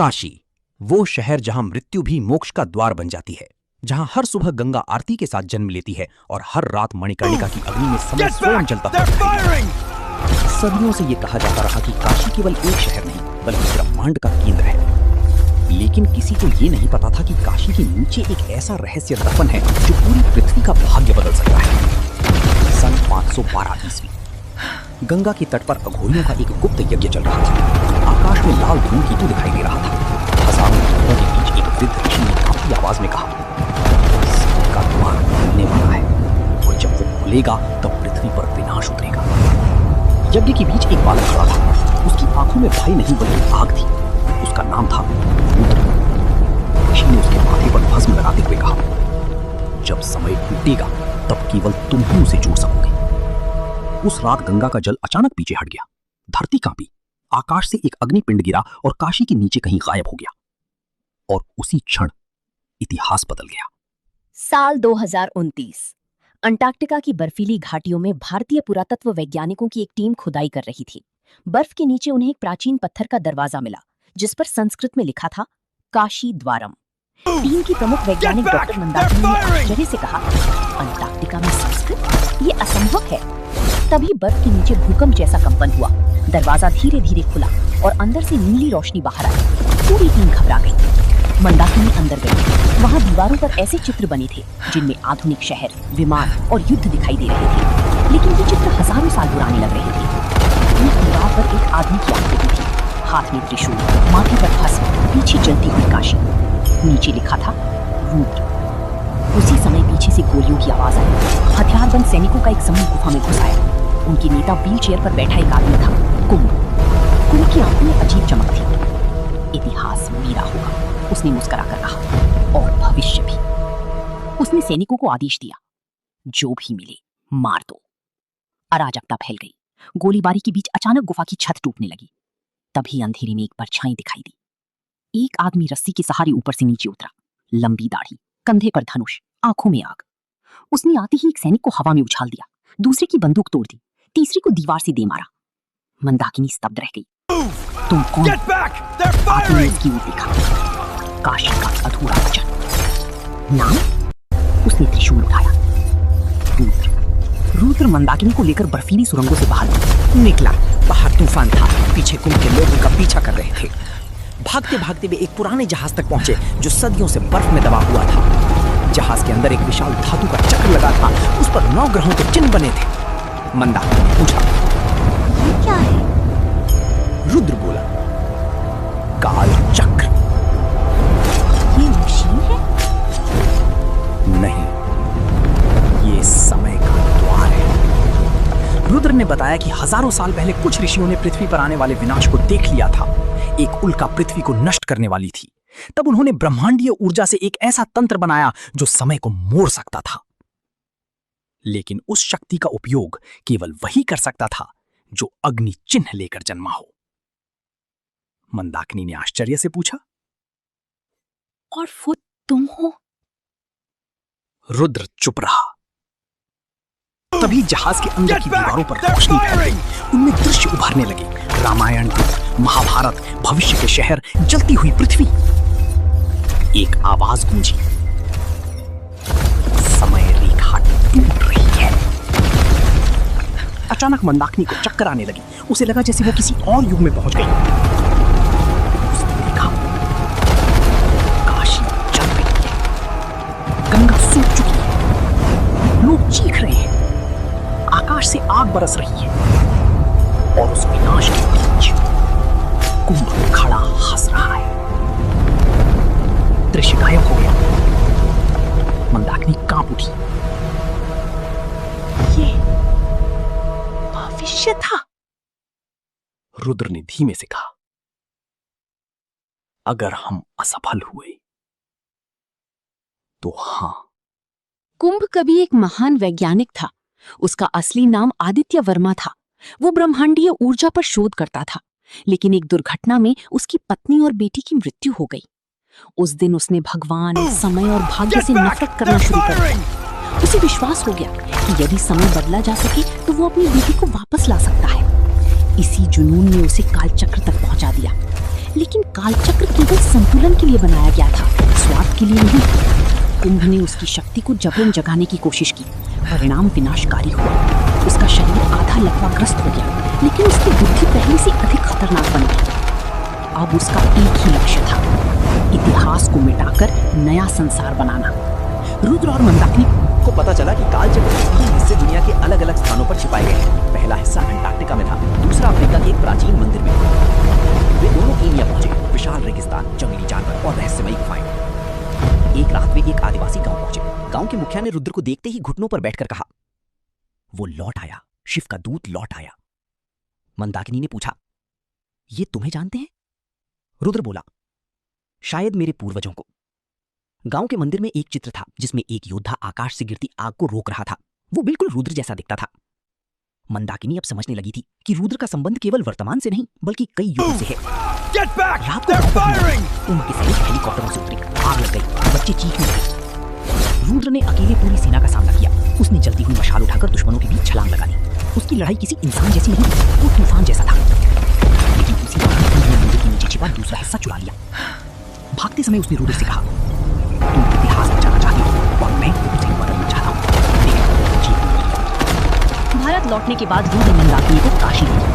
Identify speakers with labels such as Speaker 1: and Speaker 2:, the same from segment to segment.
Speaker 1: काशी, वो शहर जहां मृत्यु भी मोक्ष का द्वार बन जाती है, जहां हर सुबह गंगा आरती के साथ जन्म लेती है और हर रात मणिकर्णिका की अग्नि में समय स्वयं जलता है। सदियों से यह कहा जाता रहा कि काशी केवल एक शहर नहीं बल्कि ब्रह्मांड का केंद्र है, लेकिन किसी को यह नहीं पता था कि काशी के नीचे एक ऐसा रहस्य दफन है जो पूरी पृथ्वी का भाग्य बदल सकता है। सन 512 ईस्वी, गंगा के तट पर अघोरियों का एक गुप्त यज्ञ चल रहा था। आकाश में लाल धूमकेतु दिखाई दे रहा था। हजारों लोगों के बीच एक वृद्ध ऋषि ने कांपती आवाज में कहा, समय का द्वार खुलने वाला है और जब वो खुलेगा तब पृथ्वी पर विनाश उतरेगा। यज्ञ के बीच एक बालक खड़ा था। उसकी आंखों में भय नहीं बल्कि आग थी। उसका नाम था रुद्र। ऋषि ने उसके माथे पर भस्म लगाते हुए कहा, जब समय टूटेगा तब केवल तुम ही उसे जोड़ सकोगे। उस रात गंगा का जल अचानक पीछे हट गया। धरती कांपी, आकाश से एक अग्निपिंड गिरा और काशी के नीचे कहीं गायब हो गया। और उसी क्षण इतिहास बदल गया।
Speaker 2: साल 2029, अंटार्कटिका की बर्फीली घाटियों में भारतीय पुरातत्व वैज्ञानिकों की एक टीम खुदाई कर रही थी। बर्फ के नीचे उन्हें एक प्राचीन पत्थर का दरवाजा मिला जिस पर संस्कृत में लिखा था काशी द्वारम। टीम की प्रमुख वैज्ञानिक डॉक्टर मंदाकिनी ने आश्चर्य से कहा, अंटार्कटिका में संस्कृत? ये असंभव है। तभी बर्फ के नीचे भूकंप जैसा कंपन हुआ। दरवाजा धीरे धीरे खुला और अंदर से नीली रोशनी बाहर आई। पूरी टीम घबरा गई। मंदाकिनी अंदर गई। वहां दीवारों पर ऐसे चित्र बने थे जिनमें आधुनिक शहर, विमान और युद्ध दिखाई दे रहे थे, लेकिन ये चित्र हजारों साल पुराने लग रहे थे। एक दीवार पर एक आदमी की आकृति थी, हाथ में त्रिशूल, माथे पर भस्म, पीछे जलती हुई काशी। नीचे लिखा था रुद्र। उसी समय पीछे से गोलियों की आवाज आई। हथियारबंद सैनिकों का एक समूह गुफा में घुस आया। उनके नेता व्हील चेयर पर बैठा एक आदमी था, कुंभ। कुंभ की आंखों में अजीब चमक थी। इतिहास मेरा होगा, उसने मुस्कुराकर कहा, और भविष्य भी। उसने सैनिकों को आदेश दिया, जो भी मिले मार दो। अराजकता फैल गई। गोलीबारी के बीच अचानक गुफा की छत टूटने लगी। तभी अंधेरे में एक परछाई दिखाई दी। एक आदमी रस्सी के सहारे ऊपर से नीचे उतरा। लंबी दाढ़ी, कंधे पर धनुष, आंखों में आग। उसने आते ही एक सैनिक को हवा में उछाल दिया, दूसरे की बंदूक तोड़ दी, तीसरे को दीवार से दे मारा। मंदाकिनी स्तब्ध रह गई। तुम कौन? आदमी ने उसकी ओर देखा। काशी का अधूरा वचन। नाम? उसने त्रिशूल उठाया। रुद्र। रुद्र मंदाकिनी को लेकर बर्फीली सुरंगों से बाहर निकला। बाहर तूफान था। पीछे कुंभ के लोग उनका पीछा कर रहे थे। भागते भागते वे एक पुराने जहाज तक पहुंचे जो सदियों से बर्फ में दबा हुआ था। जहाज के अंदर एक विशाल धातु का चक्र लगा था। उस पर 9 ग्रहों के चिन्ह बने थे। मंदाकिनी ने पूछा, ये क्या है? रुद्र बोला, काल चक्र। ये मशीन है? नहीं, ये समय का द्वार है। रुद्र ने बताया कि हजारों साल पहले कुछ ऋषियों ने पृथ्वी पर आने वाले विनाश को देख लिया था। एक उल्का पृथ्वी को नष्ट करने वाली थी। तब उन्होंने ब्रह्मांडीय ऊर्जा से एक ऐसा तंत्र बनाया जो समय को मोड़ सकता था। लेकिन उस शक्ति का उपयोग केवल वही कर सकता था जो अग्नि चिन्ह लेकर जन्मा हो। मंदाकिनी ने आश्चर्य से पूछा, और वो तुम हो? रुद्र चुप रहा। तभी जहाज के अंदर की दीवारों पर रोशनी फैल गई। उनमें दृश्य उभरने लगे। रामायण, महाभारत, भविष्य के शहर, जलती हुई पृथ्वी। एक आवाज गूंजी, समय रेखा टूट रही है। अचानक मंदाकिनी को चक्कर आने लगी। उसे लगा जैसे वो किसी और युग में पहुंच गई। उसने देखा, काशी जल रही है। गंगा सूख चुकी है। लोग चीख रहे हैं। आकाश से आग बरस रही है। और उस विनाश के बीच कुंभ खड़ा हंस रहा है। दृश्य गायब हो गया। मंदाकिनी कांप उठी। ये भविष्य था। रुद्र ने धीमे से कहा, अगर हम असफल हुए तो हां। कुंभ कभी एक महान वैज्ञानिक था। उसका असली नाम आदित्य वर्मा था। वो ब्रह्मांडीय ऊर्जा पर शोध करता था, लेकिन एक दुर्घटना में उसकी पत्नी और बेटी की मृत्यु हो गई। उस दिन उसने भगवान, समय और भाग्य से नफरत करना शुरू कर दिया। उसे विश्वास हो गया कि यदि समय बदला जा सके तो वो अपनी बेटी को वापस ला सकता है। इसी जुनून ने उसे कालचक्र तक पहुंचा दिया। लेकिन कालचक्र केवल संतुलन के लिए बनाया गया था, स्वार्थ के लिए नहीं। कुंभ ने उसकी शक्ति को जबरन जगाने की कोशिश की। परिणाम विनाशकारी हुआ। उसका शरीर आधा लकवाग्रस्त हो गया, लेकिन उसकी बुद्धि पहले से अधिक खतरनाक बन गई। अब उसका एक ही लक्ष्य था, इतिहास को मिटाकर नया संसार बनाना। रुद्र और मंदाकिनी
Speaker 1: को पता चला कि कालचक्र के 3 हिस्से दुनिया के अलग अलग स्थानों पर छिपाए गए हैं। पहला हिस्सा अंटार्कटिका में था, दूसरा अफ्रीका के एक प्राचीन मंदिर में। वे दोनों कीनिया पहुंचे। विशाल रेगिस्तान, जंगली जानवर और रहस्यमयी गुफाएं। एक रात वे एक आदिवासी गांव पहुंचे। गांव के मुखिया ने रुद्र को देखते ही घुटनों पर बैठकर कहा, वो लौट आया, शिव का दूत लौट आया। मंदाकिनी ने पूछा, ये तुम्हें जानते हैं? रुद्र बोला, शायद मेरे पूर्वजों को। गांव के मंदिर में एक चित्र था जिसमें एक योद्धा आकाश से गिरती आग को रोक रहा था। वो बिल्कुल रुद्र जैसा दिखता था। मंदाकिनी अब समझने लगी थी कि रुद्र का संबंध केवल वर्तमान से नहीं बल्कि कई युगों से है। रात को उनके सैनिक हेलीकॉप्टरों से उतरे, आग लग गई, बच्चे चीखने लगे। रुद्र ने अकेले पूरी सेना का सामना किया। उसने जलती हुई मशाल उठाकर दुश्मनों के बीच छलांग लगा दी। उसकी लड़ाई किसी इंसान जैसी नहीं, वो तूफान जैसा था। लेकिन उसी दौरान उन्होंने मंदिर के नीचे छिपा दूसरा हिस्सा चुरा लिया। भागते समय उसने रुद्र से कहा, तुम इतिहास बचाना चाहती हो और मैं उसे बदलना चाहता हूँ। भारत लौटने के बाद रुद्र मंदाकिनी को काशी ले गया।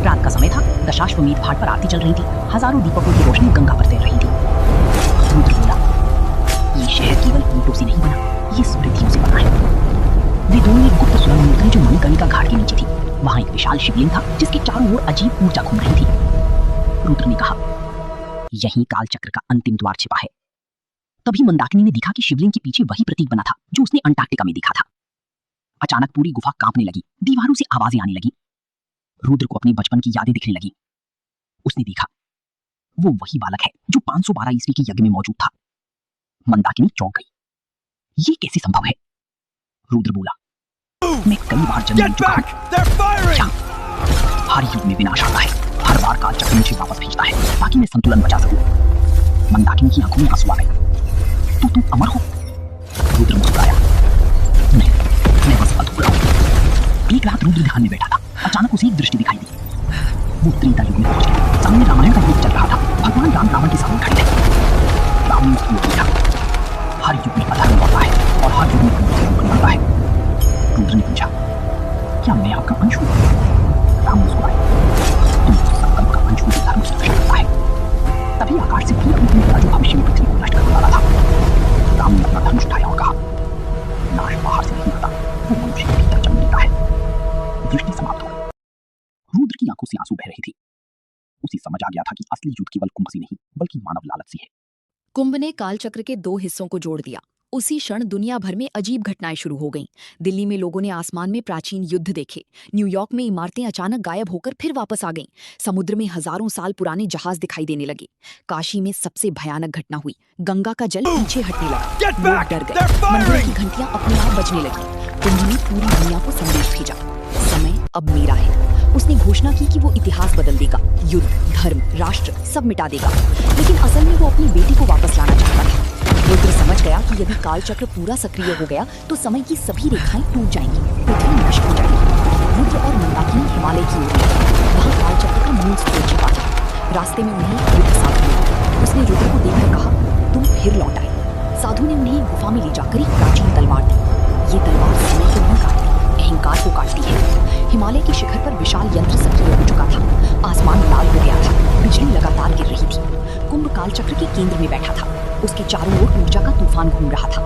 Speaker 1: रात का समय था। दशाश्वमेध घाट पर आरती चल रही थी। हजारों दीपकों की रोशनी गंगा पर तैर रही थी। रुद्र बोला, ये शहर केवल ईंटों से नहीं बना, ये स्मृतियों से बना है। वे दोनों एक गुप्त सुरंग में उतरे जो मणिकर्णिका घाट के नीचे थी। वहां एक विशाल शिवलिंग था जिसके चारों ओर अजीब ऊर्जा घूम रही थी। रुद्र ने कहा, यहीं कालचक्र का अंतिम द्वार छिपा है। तभी मंदाकिनी ने देखा कि शिवलिंग के पीछे वही प्रतीक बना था जो उसने अंटार्कटिका में देखा था। अचानक पूरी गुफा कांपने लगी, दीवारों से आवाजें आने लगी। रुद्र को अपने बचपन की यादें दिखने लगी। उसने देखा वो वही बालक है जो 512 ईस्वी के यज्ञ में मौजूद था। मंदाकिनी चौंक गई। ये कैसे संभव है? रुद्र बोला, मैं कई बार जन्म ले चुका हूं। हर युग में विनाश आता है, हर बार कालचक्र मुझे वापस भेजता है ताकि मैं संतुलन बचा सकूं। मंदाकिनी की आंखों में आंसू आ गए। तो तुम अमर हो? रुद्र मुस्कुराया, नहीं, मैं बस अधूरा हूं। एक रात रुद्र ध्यान में बैठा था। अचानक उसे एक दृष्टि दिखाई दी। वो त्रेता युग में पहुंच गया। सामने रामायण का युग चल रहा था। भगवान राम रावण के सामने खड़े थे। राम ने उसकी ओर देखा। हर युग में अधर्म लौटा है और हर युग में पुण्य से बनता है। रुद्र ने पूछा, क्या मैं आपका अंश हूं? राम मुस्कुराए, तुम उस संकल्प का अंश हो जो धर्म की रक्षा करता है। तभी आकाश से फिर अपनी जो भविष्य में पृथ्वी को नष्ट करने वाला था। राम ने अपना धनुष उठाया और कहा, नाश बाहर से नहीं होता, वो मनुष्य के भीतर जन्म लेता है। दृष्टि समाप्त हो गई। रुद्र की आंखों से आंसू बह रहे थे। उसे समझ आ गया था कि असली युद्ध केवल कुंभ से नहीं बल्कि मानव लालच से है।
Speaker 3: कुंभ ने कालचक्र के 2 हिस्सों को जोड़ दिया। उसी क्षण दुनिया भर में अजीब घटनाएं शुरू हो गईं। दिल्ली में लोगों ने आसमान में प्राचीन युद्ध देखे। न्यूयॉर्क में इमारतें अचानक गायब होकर फिर वापस आ गईं। समुद्र में हजारों साल पुराने जहाज दिखाई देने लगे। काशी में सबसे भयानक घटना हुई। गंगा का जल पीछे हटने लगा। लोग डर गए। मंदिरों की घंटियां अपने आप बजने लगी। कुंभ ने पूरी दुनिया को संदेश भेजा, समय अब मेरा है। उसने घोषणा की कि वो इतिहास बदल देगा, युद्ध, धर्म, राष्ट्र सब मिटा देगा। लेकिन असल में वो अपनी बेटी को वापस लाना चाहता था। रुद्र समझ गया कि यदि कालचक्र पूरा सक्रिय हो गया तो समय की सभी रेखाएं टूट जाएंगी, पृथ्वी नष्ट हो जाएगी। रुद्र और मंदाकिनी हिमालय की ओर गए। वहां कालचक्र का मूल स्रोत छिपा था। रास्ते में उन्हें एक युद्ध साधु मिला। उसने रुद्र को देखकर कहा, तुम फिर लौट आए। साधु ने उन्हें गुफा में ले जाकर एक प्राचीन तलवार दी। ये तलवार समय को नहीं काटती, अहंकार को काटती है। हिमालय के शिखर पर विशाल यंत्र सक्रिय हो चुका था। आसमान लाल हो गया था। बिजली लगातार गिर रही थी। कुंभ कालचक्र के केंद्र में बैठा था। उसके चारों ओर ऊर्जा का तूफान घूम रहा था।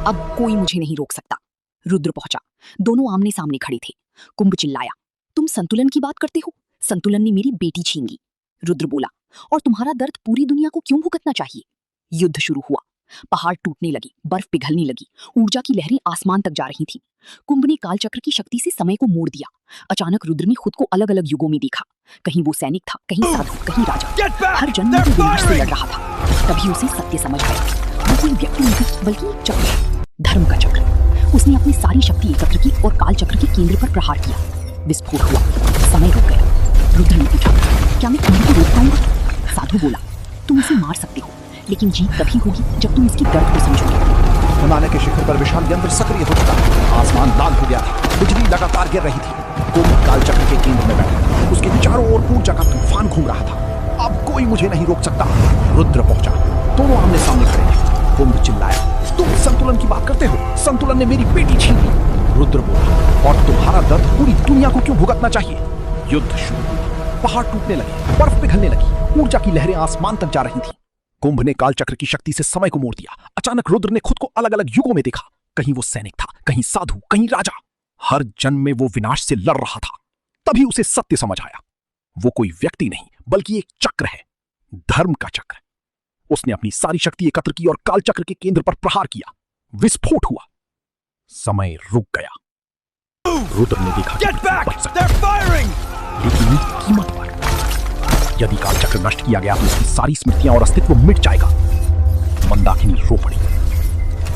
Speaker 3: अब कोई मुझे नहीं रोक सकता। रुद्र पहुंचा। दोनों आमने सामने खड़े थे। कुंभ चिल्लाया, तुम संतुलन की बात करते हो? संतुलन ने मेरी बेटी छीन ली। रुद्र बोला, और तुम्हारा दर्द पूरी दुनिया को क्यों भुगतना चाहिए? युद्ध शुरू हुआ। पहाड़ टूटने लगी, बर्फ पिघलने लगी, ऊर्जा की लहरें आसमान तक जा रही थीं। कुंभ ने कालचक्र की शक्ति से समय को मोड़ दिया। अचानक रुद्र ने खुद को अलग अलग युगों में देखा। कहीं वो सैनिक था, कहीं साधु, कहीं राजा। हर जन्म में वो विनाश से लड़ रहा था। तभी उसे सत्य समझ आया। वो कोई व्यक्ति नहीं बल्कि एक चक्र है, धर्म का चक्र। उसने अपनी सारी शक्ति एकत्र की और कालचक्र के केंद्र पर प्रहार किया। विस्फोट हुआ। समय रुक गया। रुद्र ने पूछा, क्या मैं कुंभ को रोक पाऊंगा? साधु बोला, तुम उसे मार सकते हो, लेकिन जीत तभी होगी जब तुम इसकी दर्द को समझोगे।
Speaker 4: हिमालय के शिखर पर विशाल यंत्र सक्रिय हो चुका था। आसमान लाल हो गया था। बिजली लगातार गिर रही थी। कुंभ कालचक्र के केंद्र में बैठा था। उसके चारों ओर ऊर्जा का तूफान घूम रहा था। अब कोई मुझे नहीं रोक सकता। रुद्र पहुंचा, दोनों आमने सामने खड़े थे। कुंभ चिल्लाया, तुम संतुलन की बात करते हो? संतुलन ने मेरी बेटी छीन ली। रुद्र बोला, और तुम्हारा दर्द पूरी दुनिया को क्यों भुगतना चाहिए? युद्ध शुरू हुआ, पहाड़ टूटने लगे, बर्फ पिघलने लगी, ऊर्जा की लहरें आसमान तक जा रही थी। कुंभ ने कालचक्र की शक्ति से समय को मोड़ दिया। अचानक रुद्र ने खुद को अलग अलग युगों में देखा। कहीं वो सैनिक था, कहीं साधु, कहीं राजा। हर जन्म में वो विनाश से लड़ रहा था। तभी उसे सत्य समझ आया, वो कोई व्यक्ति नहीं बल्कि एक चक्र है, धर्म का चक्र। उसने अपनी सारी शक्ति एकत्र की और कालचक्र के केंद्र पर प्रहार किया। विस्फोट हुआ, समय रुक गया। रुद्र ने देखा कि बच सकता है, लेकिन एक कीमत पर। यदि कालचक्र नष्ट किया गया तो उसकी सारी स्मृतियां और अस्तित्व मिट जाएगा। मंदाकिनी रो पड़ी।